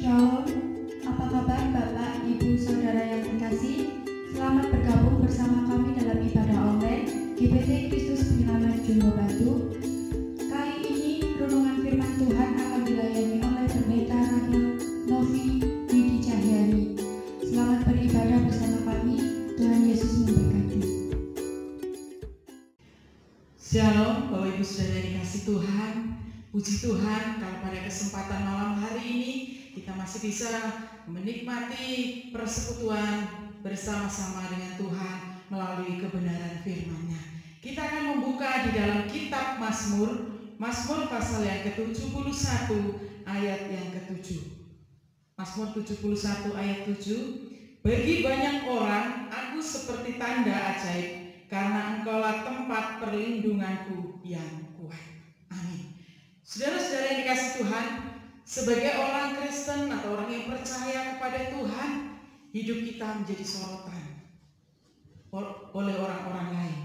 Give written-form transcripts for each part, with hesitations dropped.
Shalom, apa kabar Bapak, Ibu, Saudara yang terkasih? Selamat bergabung bersama kami dalam ibadah online GBT Kristus Penyelamat Jumbo Batu. Kali ini renungan firman Tuhan akan dilayani oleh Pendeta Rahel Novi Widi Cahyani. Selamat beribadah bersama kami, Tuhan Yesus memberkati. Shalom Bapak Ibu Saudara yang dikasih Tuhan. Puji Tuhan kalau pada kesempatan malam hari ini kita masih bisa menikmati persekutuan bersama-sama dengan Tuhan melalui kebenaran firman-Nya. Kita akan membuka di dalam kitab Mazmur pasal yang ke-71 ayat yang ke-7. Mazmur 71 ayat 7. Bagi banyak orang aku seperti tanda ajaib, karena Engkaulah tempat perlindunganku yang kuat. Amin. Saudara-saudara yang dikasih Tuhan, sebagai orang Kristen atau orang yang percaya kepada Tuhan, hidup kita menjadi sorotan oleh orang-orang lain.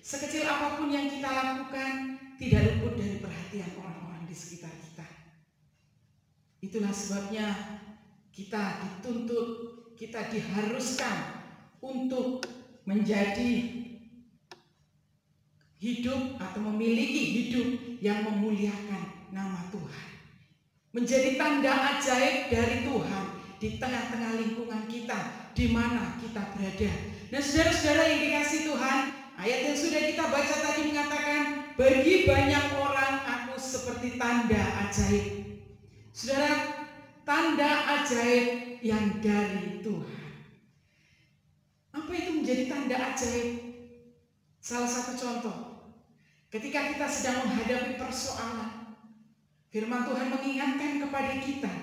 Sekecil apapun yang kita lakukan, tidak luput dari perhatian orang-orang di sekitar kita. Itulah sebabnya kita dituntut, kita diharuskan untuk menjadi hidup atau memiliki hidup yang memuliakan nama Tuhan. Menjadi tanda ajaib dari Tuhan di tengah-tengah lingkungan kita, di mana kita berada. Nah, saudara-saudara yang dikasih Tuhan, ayat yang sudah kita baca tadi mengatakan, bagi banyak orang aku seperti tanda ajaib. Saudara, tanda ajaib yang dari Tuhan. Apa itu menjadi tanda ajaib? Salah satu contoh, ketika kita sedang menghadapi persoalan, firman Tuhan mengingatkan kepada kita,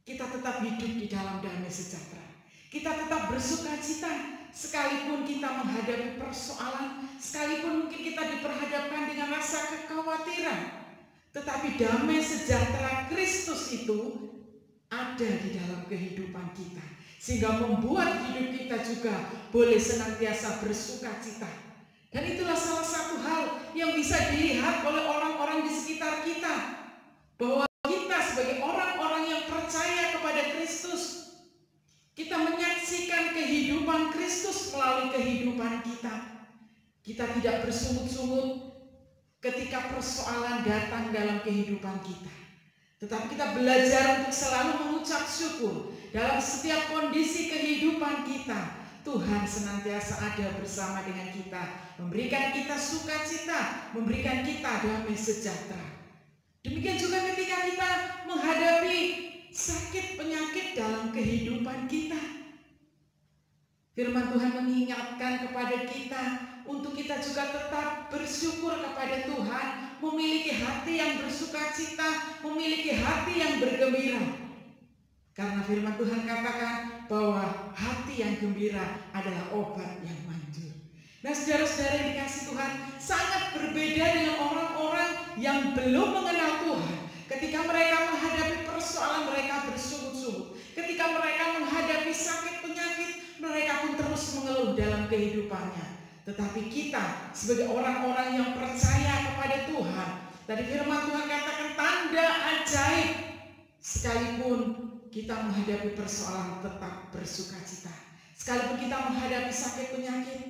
kita tetap hidup di dalam damai sejahtera. Kita tetap bersukacita sekalipun kita menghadapi persoalan, sekalipun mungkin kita diperhadapkan dengan rasa kekhawatiran. Tetapi damai sejahtera Kristus itu ada di dalam kehidupan kita, sehingga membuat hidup kita juga boleh senantiasa bersukacita. Dan itulah salah satu hal yang bisa dilihat oleh orang-orang di sekitar kita, bahwa kita sebagai orang-orang yang percaya kepada Kristus, kita menyaksikan kehidupan Kristus melalui kehidupan kita. Kita tidak bersungut-sungut ketika persoalan datang dalam kehidupan kita, tetapi kita belajar untuk selalu mengucap syukur dalam setiap kondisi kehidupan kita. Tuhan senantiasa ada bersama dengan kita, memberikan kita sukacita, memberikan kita damai sejahtera. Demikian juga ketika kita menghadapi sakit penyakit dalam kehidupan kita. Firman Tuhan mengingatkan kepada kita untuk kita juga tetap bersyukur kepada Tuhan, memiliki hati yang bersukacita, memiliki hati yang bergembira. Karena firman Tuhan katakan bahwa hati yang gembira adalah obat yang manjur. Nah, saudara-saudara yang dikasih Tuhan, sangat berbeda dengan orang-orang yang belum mengenal Tuhan. Ketika mereka menghadapi persoalan, mereka bersungut-sungut. Ketika mereka menghadapi sakit penyakit, mereka pun terus mengeluh dalam kehidupannya. Tetapi kita sebagai orang-orang yang percaya kepada Tuhan, tadi firman Tuhan katakan tanda ajaib, sekalipun kita menghadapi persoalan tetap bersukacita. Sekalipun kita menghadapi sakit penyakit,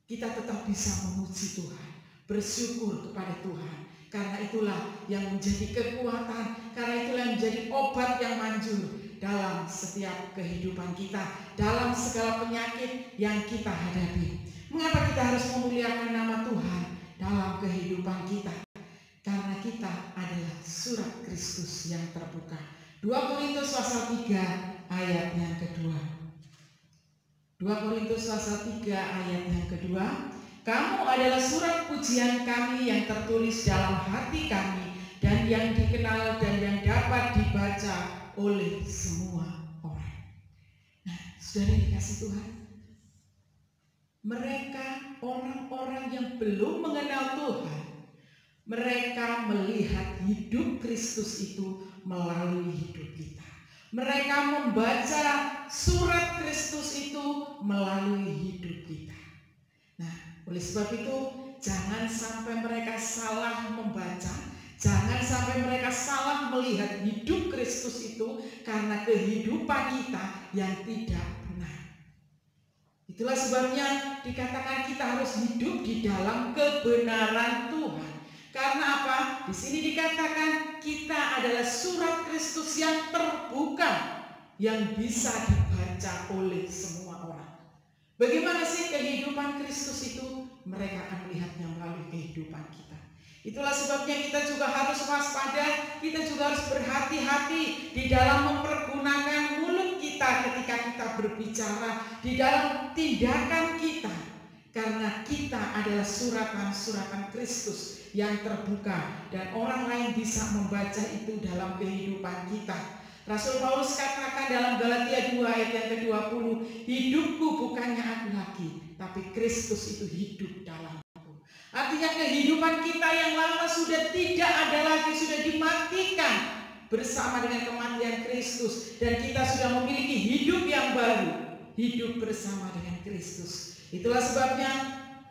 kita tetap bisa memuji Tuhan, bersyukur kepada Tuhan. Karena itulah yang menjadi kekuatan, karena itulah yang menjadi obat yang manjur dalam setiap kehidupan kita, dalam segala penyakit yang kita hadapi. Mengapa kita harus memuliakan nama Tuhan dalam kehidupan kita? Karena kita adalah surat Kristus yang terbuka. 2 Korintus pasal 3 ayat yang kedua. 2 Korintus pasal 3 ayat yang kedua. Kamu adalah surat pujian kami yang tertulis dalam hati kami dan yang dikenal dan yang dapat dibaca oleh semua orang. Nah, saudara dikasih Tuhan, mereka orang-orang yang belum mengenal Tuhan, mereka melihat hidup Kristus itu melalui hidup kita. Mereka membaca surat Kristus itu melalui hidup kita. Nah, oleh sebab itu jangan sampai mereka salah membaca, Jangan sampai mereka salah melihat hidup Kristus itu karena kehidupan kita yang tidak benar. Itulah sebabnya dikatakan kita harus hidup di dalam kebenaran Tuhan. Karena apa? Di sini dikatakan kita adalah surat Kristus yang terbuka, yang bisa dibaca oleh semua orang. Bagaimana sih kehidupan Kristus itu? Mereka akan melihatnya melalui kehidupan kita. Itulah sebabnya kita juga harus waspada, kita juga harus berhati-hati di dalam mempergunakan mulut kita ketika kita berbicara, di dalam tindakan kita. Karena kita adalah suratan-suratan Kristus yang terbuka dan orang lain bisa membaca itu dalam kehidupan kita. Rasul Paulus katakan dalam Galatia 2 ayat yang ke-20, hidupku bukannya aku lagi, tapi Kristus itu hidup dalamku. Artinya kehidupan kita yang lama sudah tidak ada lagi, sudah dimatikan bersama dengan kematian Kristus. Dan kita sudah memiliki hidup yang baru, hidup bersama dengan Kristus. Itulah sebabnya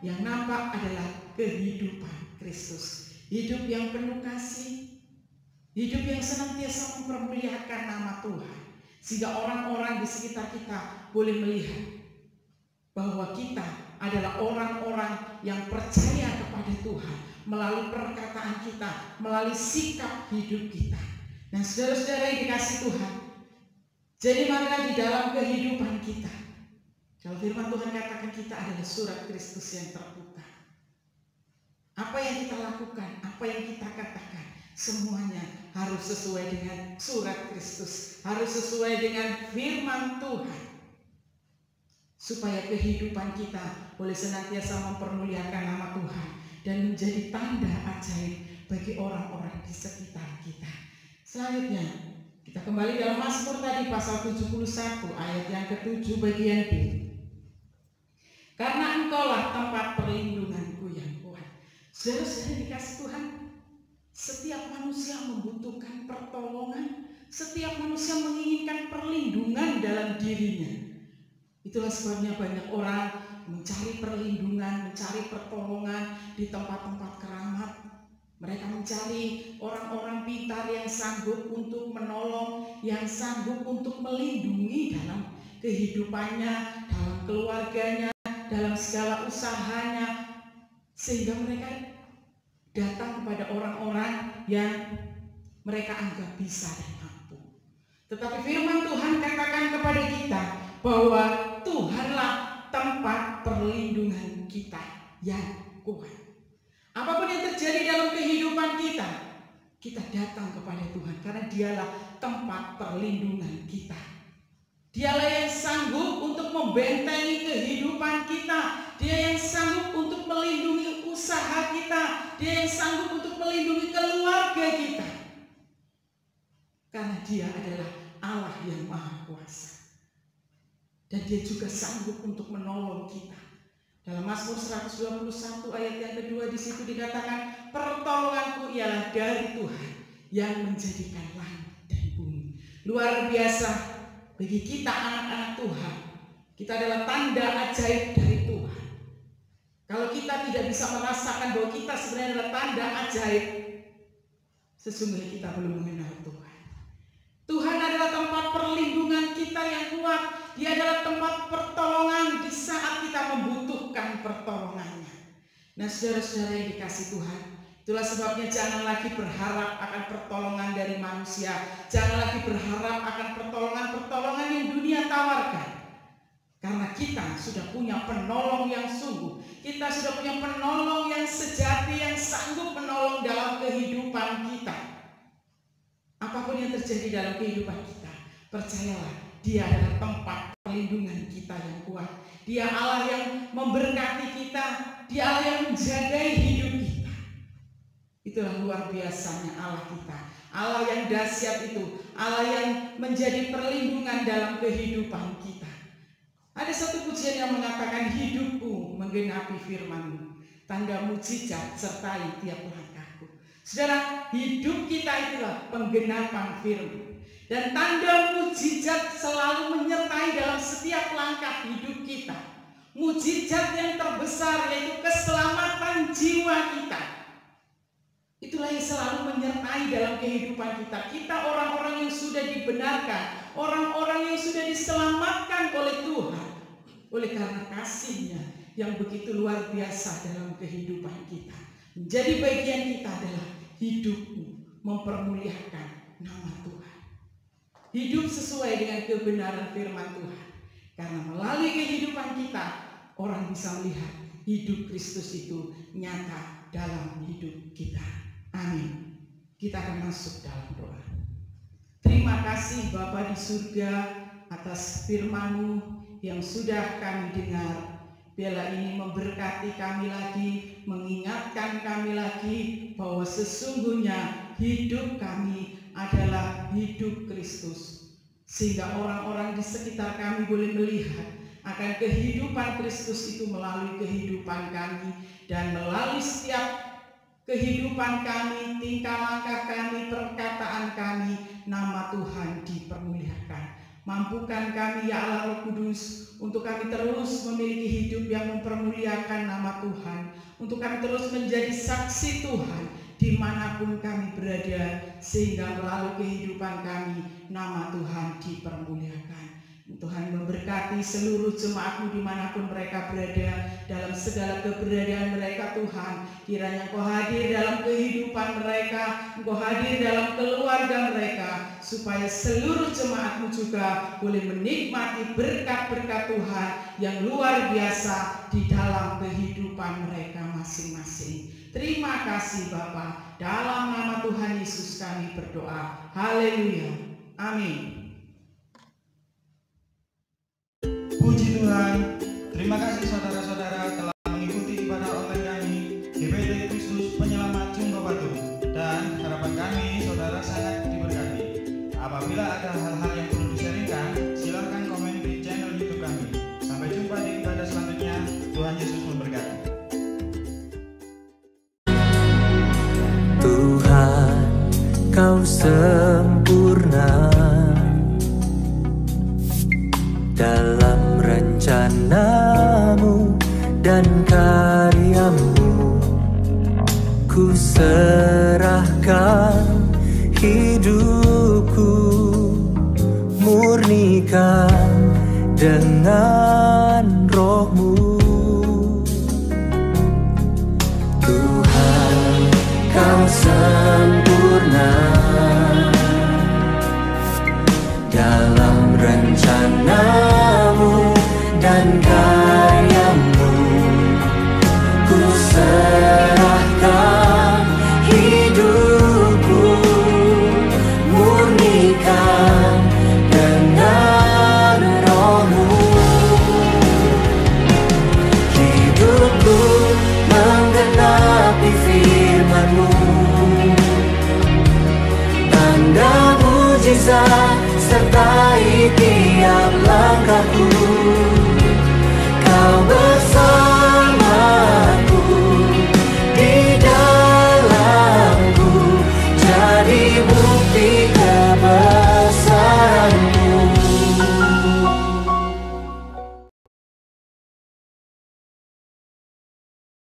yang nampak adalah kehidupan Kristus. Hidup yang penuh kasih, hidup yang senantiasa mempermuliakan nama Tuhan. Sehingga orang-orang di sekitar kita boleh melihat bahwa kita adalah orang-orang yang percaya kepada Tuhan melalui perkataan kita, melalui sikap hidup kita. Nah, saudara-saudara yang dikasih Tuhan, jadi marilah di dalam kehidupan kita, kalau firman Tuhan katakan kita adalah surat Kristus yang terbuka. Apa yang kita lakukan, apa yang kita katakan, semuanya harus sesuai dengan surat Kristus, harus sesuai dengan firman Tuhan. Supaya kehidupan kita boleh senantiasa mempermuliakan nama Tuhan dan menjadi tanda ajaib bagi orang-orang di sekitar kita. Selanjutnya, kita kembali dalam Mazmur tadi pasal 71 ayat yang ke-7 bagian B. Karena Engkaulah tempat perlindunganku yang kuat. Saudara-saudara dikasih Tuhan, setiap manusia membutuhkan pertolongan, setiap manusia menginginkan perlindungan dalam dirinya. Itulah sebabnya banyak orang mencari perlindungan, mencari pertolongan di tempat-tempat keramat. Mereka mencari orang-orang pintar yang sanggup untuk menolong, yang sanggup untuk melindungi dalam kehidupannya, dalam keluarganya, dalam segala usahanya, sehingga mereka datang kepada orang-orang yang mereka anggap bisa dan mampu. Tetapi firman Tuhan katakan kepada kita bahwa Tuhanlah tempat perlindungan kita yang kuat. Apapun yang terjadi dalam kehidupan kita, kita datang kepada Tuhan karena Dialah tempat perlindungan kita. Dialah yang sanggup untuk membentengi kehidupan kita. Dia yang sanggup untuk melindungi usaha kita. Dia yang sanggup untuk melindungi keluarga kita. Karena Dia adalah Allah yang Maha Kuasa. Dan Dia juga sanggup untuk menolong kita. Dalam Mazmur 121 ayat yang kedua di situ dikatakan, pertolonganku ialah dari Tuhan yang menjadikan langit dan bumi. Luar biasa. Bagi kita anak-anak Tuhan, kita adalah tanda ajaib dari Tuhan. Kalau kita tidak bisa merasakan bahwa kita sebenarnya adalah tanda ajaib, sesungguhnya kita belum mengenal Tuhan. Tuhan adalah tempat perlindungan kita yang kuat. Dia adalah tempat pertolongan di saat kita membutuhkan pertolongannya. Nah, saudara-saudara yang dikasih Tuhan, itulah sebabnya jangan lagi berharap akan pertolongan dari manusia. Jangan lagi berharap akan pertolongan-pertolongan yang dunia tawarkan. Karena kita sudah punya penolong yang sungguh. Kita sudah punya penolong yang sejati, yang sanggup menolong dalam kehidupan kita. Apapun yang terjadi dalam kehidupan kita, percayalah, Dia adalah tempat perlindungan kita yang kuat. Dia Allah yang memberkati kita. Dia Allah yang menjagai hidup kita. Itulah luar biasanya Allah kita. Allah yang dahsyat itu. Allah yang menjadi perlindungan dalam kehidupan kita. Ada satu pujian yang mengatakan, hidupku menggenapi firman-Mu. Tanda mujizat sertai tiap langkahku. Saudara, hidup kita itulah penggenapan firman. Dan tanda mujizat selalu menyertai dalam setiap langkah hidup kita. Mujizat yang terbesar yaitu keselamatan jiwa kita. Itulah yang selalu menyertai menyertai dalam kehidupan kita. Kita orang-orang yang sudah dibenarkan, orang-orang yang sudah diselamatkan oleh Tuhan. Oleh karena kasih-Nya yang begitu luar biasa dalam kehidupan kita. Menjadi bagian kita adalah hidupmu mempermuliakan nama Tuhan. Hidup sesuai dengan kebenaran firman Tuhan. Karena melalui kehidupan kita, orang bisa melihat hidup Kristus itu nyata dalam hidup kita. Amin. Kita akan masuk dalam doa. Terima kasih Bapa di surga atas firman-Mu yang sudah kami dengar. Biarlah ini memberkati kami lagi, mengingatkan kami lagi bahwa sesungguhnya hidup kami adalah hidup Kristus. Sehingga orang-orang di sekitar kami boleh melihat akan kehidupan Kristus itu melalui kehidupan kami. Dan melalui setiap kehidupan kami, tingkah langkah kami, perkataan kami, nama Tuhan dipermuliakan. Mampukan kami ya Allah Roh Kudus untuk kami terus memiliki hidup yang mempermuliakan nama Tuhan. Untuk kami terus menjadi saksi Tuhan dimanapun kami berada. Sehingga melalui kehidupan kami nama Tuhan dipermuliakan. Tuhan memberkati seluruh jemaat-Mu dimanapun mereka berada, dalam segala keberadaan mereka Tuhan. Kiranya Engkau hadir dalam kehidupan mereka, Engkau hadir dalam keluarga mereka, supaya seluruh jemaat-Mu juga boleh menikmati berkat-berkat Tuhan yang luar biasa di dalam kehidupan mereka masing-masing. Terima kasih Bapa, dalam nama Tuhan Yesus kami berdoa. Haleluya. Amin. Puji Tuhan, terima kasih saudara-saudara telah mengikuti ibadah online kami GBT Kristus Penyelamat Jumbo Batu, dan harapan kami saudara sangat diberkati. Apabila ada hal-hal yang perlu di-sharingkan, silahkan komen di channel YouTube kami. Sampai jumpa di ibadah selanjutnya. Tuhan Yesus memberkati. Tuhan, Kau sempurna dalam rencana-Mu dan karya-Mu. Ku serahkan hidupku, murnikan dengan Roh-Mu. Tuhan, Kau sempurna dalam rencana-Mu dan karya-Mu. Ku serahkan hidupku, murnikan dengan Roh-Mu. Hidupku menggenapi firman-Mu, tanda mujizat serta